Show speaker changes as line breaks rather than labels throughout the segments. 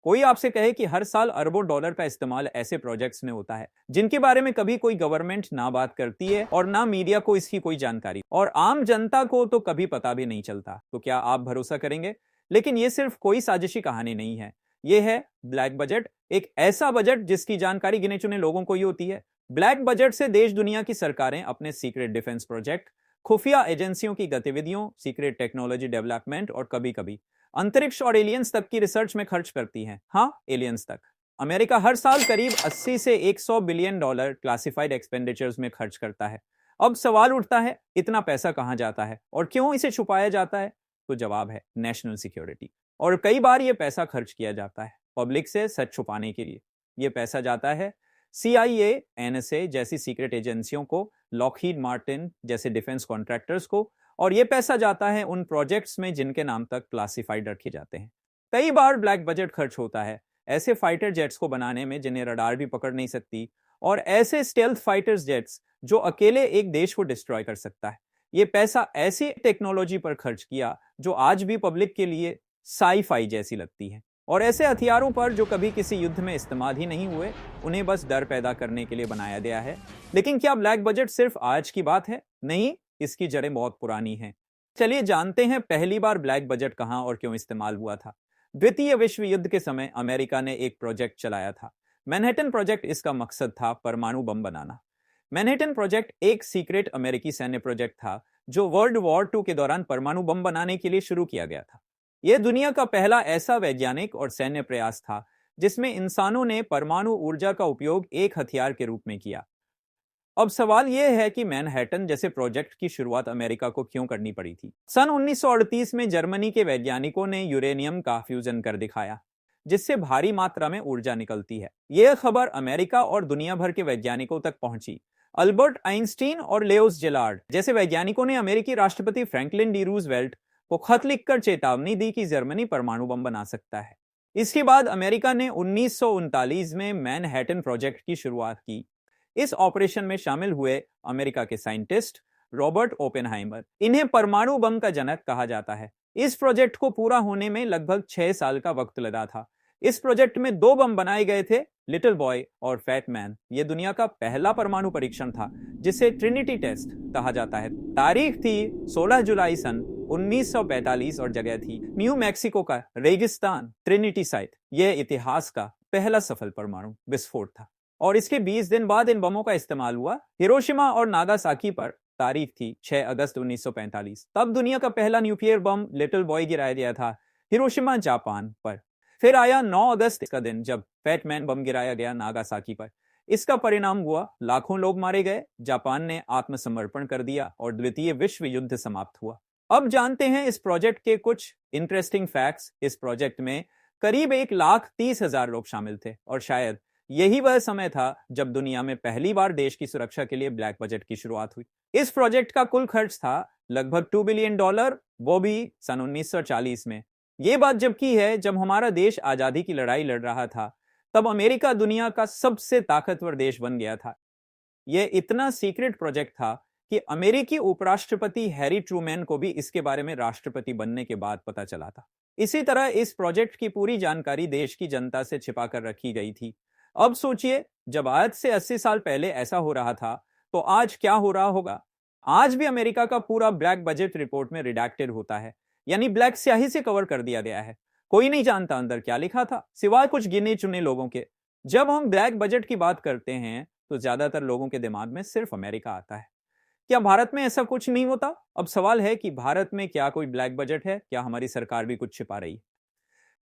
कोई आपसे कहे कि हर साल अरबों डॉलर का इस्तेमाल ऐसे प्रोजेक्ट्स में होता है जिनके बारे में कभी कोई गवर्नमेंट ना बात करती है और ना मीडिया को इसकी कोई जानकारी, और आम जनता को तो कभी पता भी नहीं चलता, तो क्या आप भरोसा करेंगे? लेकिन ये सिर्फ कोई साजिशी कहानी नहीं है। ये है ब्लैक बजट, एक ऐसा बजट जिसकी जानकारी गिने चुने लोगों को ही होती है। ब्लैक बजट से देश दुनिया की सरकारें अपने सीक्रेट डिफेंस प्रोजेक्ट, खुफिया एजेंसियों की गतिविधियों, सीक्रेट टेक्नोलॉजी डेवलपमेंट और कभी कभी अंतरिक्ष और एलियंस तक की रिसर्च में खर्च करती हैं। हाँ, एलियंस तक। अमेरिका हर साल करीब 80 से 100 बिलियन डॉलर क्लासिफाइड एक्सपेंडिचर्स में खर्च करता है। अब सवाल उठता है, इतना पैसा कहां जाता है और क्यों इसे छुपाया जाता है? तो जवाब है नेशनल सिक्योरिटी। और कई बार यह पैसा खर्च किया जाता है पब्लिक से सच छुपाने के लिए। यह पैसा जाता है CIA, NSA जैसी सीक्रेट एजेंसियों को, लॉकहीड मार्टिन जैसे डिफेंस कॉन्ट्रैक्टर्स को, और यह पैसा जाता है उन प्रोजेक्ट्स में जिनके नाम तक क्लासिफाइड रखे जाते हैं। कई बार ब्लैक बजट खर्च होता है ऐसे फाइटर जेट्स को बनाने में जिन्हें रडार भी पकड़ नहीं सकती, और ऐसे स्टेल्थ फाइटर्स जेट्स जो अकेले एक देश को डिस्ट्रॉय कर सकता है। यह पैसा ऐसी टेक्नोलॉजी पर खर्च किया जो आज भी पब्लिक के लिए साई-फाई जैसी लगती है, और ऐसे हथियारों पर जो कभी किसी युद्ध में इस्तेमाल ही नहीं हुए, उन्हें बस डर पैदा करने के लिए बनाया गया है। लेकिन क्या ब्लैक बजट सिर्फ आज की बात है? नहीं, इसकी जड़ें बहुत पुरानी हैं। चलिए जानते हैं पहली बार ब्लैक बजट कहां और क्यों इस्तेमाल हुआ था। द्वितीय विश्व युद्ध के समय अमेरिका ने एक प्रोजेक्ट चलाया था, मैनहट्टन प्रोजेक्ट। इसका मकसद था परमाणु बम बनाना। मैनहट्टन प्रोजेक्ट एक सीक्रेट अमेरिकी सैन्य प्रोजेक्ट था जो वर्ल्ड वॉर II के दौरान परमाणु बम बनाने के लिए शुरू किया गया था। यह दुनिया का पहला ऐसा वैज्ञानिक और सैन्य प्रयास था जिसमें इंसानों ने परमाणु ऊर्जा का उपयोग एक हथियार के रूप में किया। अब सवाल यह है कि मैनहट्टन जैसे प्रोजेक्ट की शुरुआत अमेरिका को क्यों करनी पड़ी थी? सन 1938 में जर्मनी के वैज्ञानिकों ने यूरेनियम का फ्यूजन कर दिखाया जिससे भारी मात्रा में ऊर्जा निकलती है। यह खबर अमेरिका और दुनिया भर के वैज्ञानिकों तक पहुंची। अल्बर्ट आइंस्टीन और लेओस जेलार्ड जैसे वैज्ञानिकों ने अमेरिकी राष्ट्रपति फ्रैंकलिन डी रूजवेल्ट को खत लिखकर चेतावनी दी कि जर्मनी परमाणु बम बना सकता है। इसके बाद अमेरिका ने 1939 में मैनहट्टन प्रोजेक्ट की शुरुआत की। इस ऑपरेशन में शामिल हुए अमेरिका के साइंटिस्ट रॉबर्ट ओपेनहाइमर। इन्हें परमाणु बम का जनक कहा जाता है। इस प्रोजेक्ट को पूरा होने में लगभग 6 साल का वक्त लगा था। इस प्रोजेक्ट में 2 बम बनाए गए थे, लिटिल बॉय और फैट मैन। यह दुनिया का पहला परमाणु परीक्षण था जिसे ट्रिनिटी टेस्ट कहा जाता है। तारीख थी 16 जुलाई सन 1945 और जगह थी न्यू मैक्सिको का रेगिस्तान ट्रिनिटी साइट। यह इतिहास का पहला सफल परमाणु विस्फोट था और इसके 20 दिन बाद इन बमों का इस्तेमाल हुआ हिरोशिमा और नागासाकी पर। तारीख थी 6 अगस्त 1945। तब दुनिया का पहला न्यूक्लियर बम लिटिल बॉय गिराया गया था हिरोशिमा जापान पर। फिर आया 9 अगस्त का दिन जब फैट मैन बम गिराया गया नागासाकी पर। इसका परिणाम हुआ लाखों लोग मारे गए, जापान ने आत्मसमर्पण कर दिया और द्वितीय विश्व युद्ध समाप्त हुआ। अब जानते हैं इस प्रोजेक्ट के कुछ इंटरेस्टिंग फैक्ट्स। इस प्रोजेक्ट में करीब 1,30,000 लोग शामिल थे और शायद यही वह समय था जब दुनिया में पहली बार देश की सुरक्षा के लिए ब्लैक बजट की शुरुआत हुई। इस प्रोजेक्ट का कुल खर्च था लगभग $2 बिलियन, वो भी सन 1940 में। यह बात जब की है जब हमारा देश आजादी की लड़ाई लड़ रहा था, तब अमेरिका दुनिया का सबसे ताकतवर देश बन गया था। यह इतना सीक्रेट प्रोजेक्ट था कि अमेरिकी उपराष्ट्रपति हैरी ट्रूमैन को भी इसके बारे में राष्ट्रपति बनने के बाद पता चला था। इसी तरह इस प्रोजेक्ट की पूरी जानकारी देश की जनता से छिपा कर रखी गई थी। अब सोचिए, जब आज से 80 साल पहले ऐसा हो रहा था तो आज क्या हो रहा होगा। आज भी अमेरिका का पूरा ब्लैक बजट रिपोर्ट में रिडैक्टेड होता है, यानी ब्लैक स्याही से कवर कर दिया गया है। कोई नहीं जानता अंदर क्या लिखा था, सिवाय कुछ गिने चुने लोगों के। जब हम ब्लैक बजट की बात करते हैं तो ज्यादातर लोगों के दिमाग में सिर्फ अमेरिका आता है। क्या भारत में ऐसा कुछ नहीं होता? अब सवाल है कि भारत में क्या कोई ब्लैक बजट है? क्या हमारी सरकार भी कुछ छिपा रही है?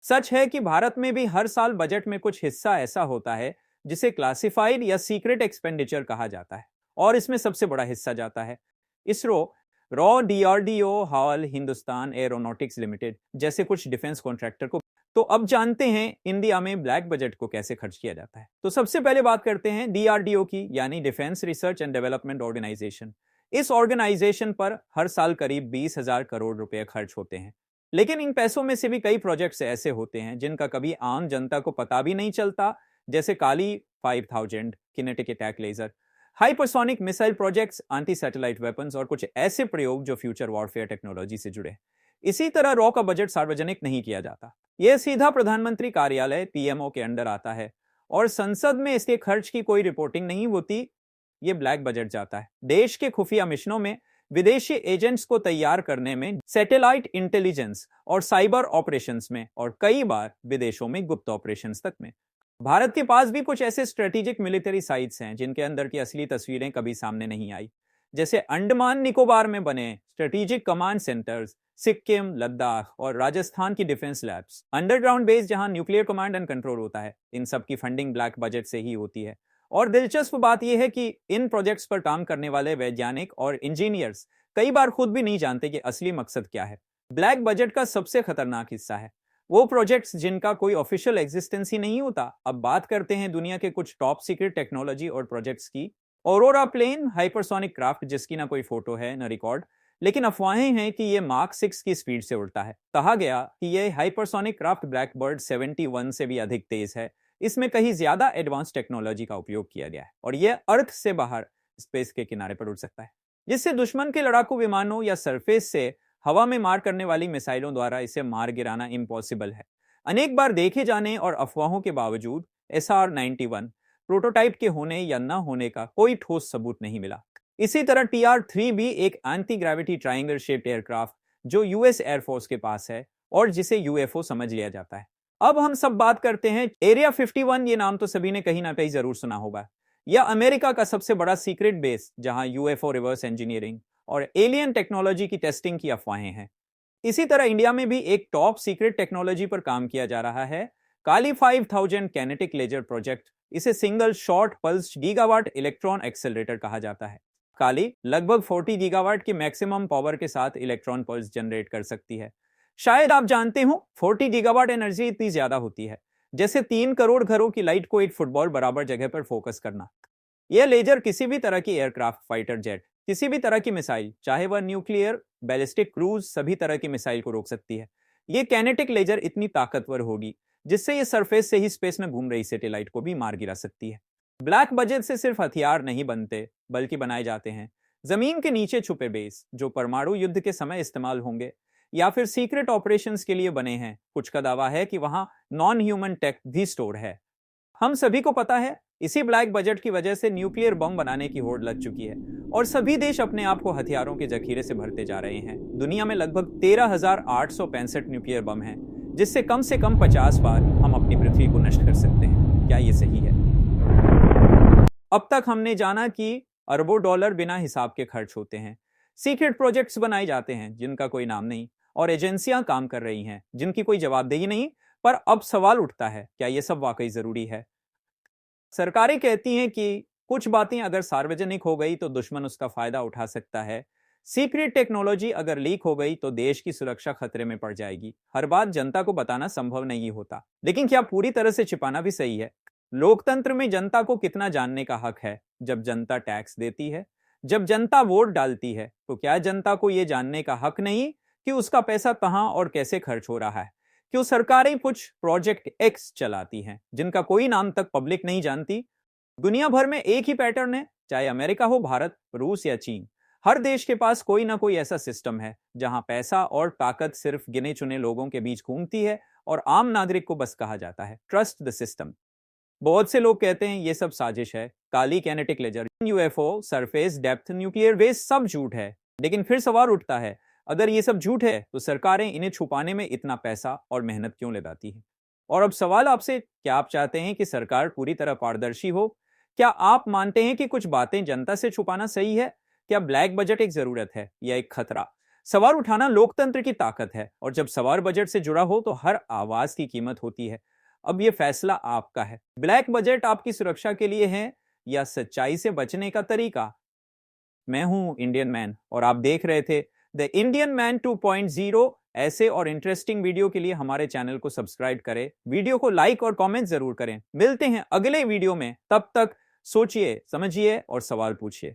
सच है कि भारत में भी हर साल बजट में कुछ हिस्सा ऐसा होता है जिसे क्लासिफाइड या सीक्रेट एक्सपेंडिचर कहा जाता है, और इसमें सबसे बड़ा हिस्सा जाता है ISRO, raw, DRDO, hall, Hindustan aeronautics limited जैसे कुछ डिफेंस कॉन्ट्रैक्टर को। तो अब जानते हैं इंडिया में ब्लैक बजट को कैसे खर्च किया जाता है। तो सबसे पहले बात करते हैं DRDO की, यानी defence research and development organisation. इस ऑर्गेनाइजेशन पर हर साल करीब 20,000 करोड़ रुपए खर्च होते हैं। लेकिन इन पैसों में से भी कई प्रोजेक्ट्स ऐसे होते हैं जिनका कभी आम जनता को पता भी नहीं चलता, जैसे Kali 5000 kinetic attack laser, hypersonic missile projects, anti satellite weapons और कुछ ऐसे प्रयोग जो फ्यूचर वॉरफेयर टेक्नोलॉजी से जुड़े। इसी तरह रॉ का बजट सार्वजनिक नहीं किया जाता। यह सीधा प्रधानमंत्री कार्यालय पीएमओ के अंडर आता है और संसद में इसके खर्च की कोई रिपोर्टिंग नहीं होती। ये ब्लैक बजट जाता है देश के खुफिया मिशनों में, विदेशी एजेंट्स को तैयार करने में, सैटेलाइट इंटेलिजेंस और साइबर ऑपरेशंस में, और कई बार विदेशों में गुप्त ऑपरेशंस तक में। भारत के पास भी कुछ ऐसे स्ट्रेटेजिक मिलिट्री साइट्स हैं जिनके अंदर की असली तस्वीरें कभी सामने नहीं आई, जैसे अंडमान निकोबार में बने strategic command centres, Sikkim, Ladakh और राजस्थान की डिफेंस लैब्स, अंडरग्राउंड बेस जहां न्यूक्लियर कमांड एंड कंट्रोल होता है। इन सब की फंडिंग ब्लैक बजट से ही होती है। और दिलचस्प बात यह है कि इन प्रोजेक्ट्स पर काम करने वाले वैज्ञानिक और इंजीनियर्स कई बार खुद भी नहीं जानते कि असली मकसद क्या है। ब्लैक बजट का सबसे खतरनाक हिस्सा है वो प्रोजेक्ट्स जिनका कोई ऑफिशियल एग्जिस्टेंस ही नहीं होता। अब बात करते हैं दुनिया के कुछ टॉप सीक्रेट टेक्नोलॉजी और प्रोजेक्ट्स की। ऑरोरा प्लेन हाइपरसोनिक क्राफ्ट जिसकी ना कोई फोटो है न रिकॉर्ड, लेकिन अफवाहें हैं कि यह मार्क 6 की स्पीड से उड़ता है। कहा गया कि यह हाइपरसोनिक क्राफ्ट ब्लैकबर्ड 71 से भी अधिक तेज है। इसमें कहीं ज्यादा एडवांस टेक्नोलॉजी का उपयोग किया गया है और यह अर्थ से बाहर स्पेस के किनारे पर उड़ सकता है, जिससे दुश्मन के लड़ाकू विमानों या सरफेस से हवा में मार करने वाली मिसाइलों द्वारा इसे मार गिराना इम्पॉसिबल है। अनेक बार देखे जाने और अफवाहों के बावजूद SR-91 प्रोटोटाइप के होने या न होने का कोई ठोस सबूत नहीं मिला। इसी तरह TR-3 भी एक anti gravity triangle shaped aircraft जो यूएस एयरफोर्स के पास है और जिसे यूएफओ समझ लिया जाता है। अब हम सब बात करते हैं एरिया 51। ये नाम तो सभी ने कहीं ना कहीं जरूर सुना होगा। यह अमेरिका का सबसे बड़ा सीक्रेट बेस जहां यूएफओ रिवर्स इंजीनियरिंग और एलियन टेक्नोलॉजी की टेस्टिंग की अफवाहें हैं। इसी तरह इंडिया में भी एक टॉप सीक्रेट टेक्नोलॉजी पर काम किया जा रहा है, काली 5000 कैनेटिक लेजर प्रोजेक्ट। इसे single short pulse gigawatt electron accelerator कहा जाता है। काली लगभग 40 गीगावाट की मैक्सिमम पावर के साथ इलेक्ट्रॉन पल्स जनरेट कर सकती है। शायद आप जानते हो 40 गीगावाट एनर्जी इतनी ज्यादा होती है जैसे 3 करोड़ घरों की लाइट को एक फुटबॉल बराबर जगह पर फोकस करना। यह लेजर किसी भी तरह की एयरक्राफ्ट, फाइटर जेट, किसी भी तरह की मिसाइल, चाहे वह न्यूक्लियर, बैलिस्टिक, क्रूज, सभी तरह की मिसाइल को रोक सकती है। यह कैनेटिक लेजर इतनी ताकतवर होगी जिससे यह सरफेस से ही स्पेस में घूम रही सैटेलाइट को भी मार गिरा सकती है। ब्लैक बजट से सिर्फ हथियार नहीं बनते बल्कि बनाए जाते हैं जमीन के नीचे छुपे बेस जो परमाणु युद्ध के समय इस्तेमाल होंगे या फिर सीक्रेट ऑपरेशंस के लिए बने हैं। कुछ का दावा है कि वहां नॉन ह्यूमन टेक भी स्टोर है। हम सभी को पता है इसी ब्लैक बजट की वजह से न्यूक्लियर बम बनाने की होड़ लग चुकी है और सभी देश अपने आप को हथियारों के जखीरे से भरते जा रहे हैं। दुनिया में लगभग 13,865 न्यूक्लियर बम हैं, जिससे कम से कम 50 बार हम अपनी पृथ्वी को नष्ट कर सकते हैं। क्या ये सही है? अब तक हमने जाना कि अरबों डॉलर बिना हिसाब के खर्च होते हैं, सीक्रेट प्रोजेक्ट्स बनाए जाते हैं जिनका कोई नाम नहीं, और एजेंसियां काम कर रही हैं जिनकी कोई जवाबदेही नहीं। पर अब सवाल उठता है, क्या यह सब वाकई जरूरी है? सरकारें कहती हैं कि कुछ बातें अगर सार्वजनिक हो गई तो दुश्मन उसका फायदा उठा सकता है। सीक्रेट टेक्नोलॉजी अगर लीक हो गई तो देश की सुरक्षा खतरे में पड़ जाएगी। हर बात जनता को बताना संभव नहीं होता, लेकिन क्या पूरी तरह से छिपाना भी सही है? लोकतंत्र में जनता को कितना जानने का हक है? जब जनता टैक्स देती है, जब जनता वोट डालती है, तो क्या जनता को यह जानने का हक नहीं कि उसका पैसा कहां और कैसे खर्च हो रहा है? क्यों सरकारें कुछ प्रोजेक्ट एक्स चलाती हैं जिनका कोई नाम तक पब्लिक नहीं जानती? दुनिया भर में एक ही पैटर्न है, चाहे अमेरिका हो, भारत, रूस या चीन। हर देश के पास कोई ना कोई ऐसा सिस्टम है जहां पैसा और ताकत सिर्फ गिने चुने लोगों के बीच घूमती है और आम नागरिक को बस कहा जाता है ट्रस्ट द सिस्टम। बहुत से लोग कहते हैं ये सब साजिश है, काली kinetic laser, UFO, surface depth, nuclear waste सब झूठ है। लेकिन फिर सवाल उठता है, अगर ये सब झूठ है तो सरकारें इन्हें छुपाने में इतना पैसा और मेहनत क्यों लगाती हैं? और अब सवाल आपसे, क्या आप चाहते हैं कि सरकार पूरी तरह पारदर्शी हो? क्या आप मानते हैं कि कुछ बातें जनता से छुपाना सही है? क्या ब्लैक बजट एक जरूरत है या एक खतरा? सवाल उठाना लोकतंत्र की ताकत है, और जब सवाल बजट से जुड़ा हो तो हर आवाज की कीमत होती है। अब यह फैसला आपका है। ब्लैक बजट आपकी सुरक्षा के लिए है या सच्चाई से बचने का तरीका? मैं हूं इंडियन मैन और आप देख रहे थे द इंडियन मैन 2.0। ऐसे और इंटरेस्टिंग वीडियो के लिए हमारे चैनल को सब्सक्राइब करें, वीडियो को लाइक और कमेंट जरूर करें। मिलते हैं अगले वीडियो में, तब तक सोचिए, समझिए और सवाल पूछिए।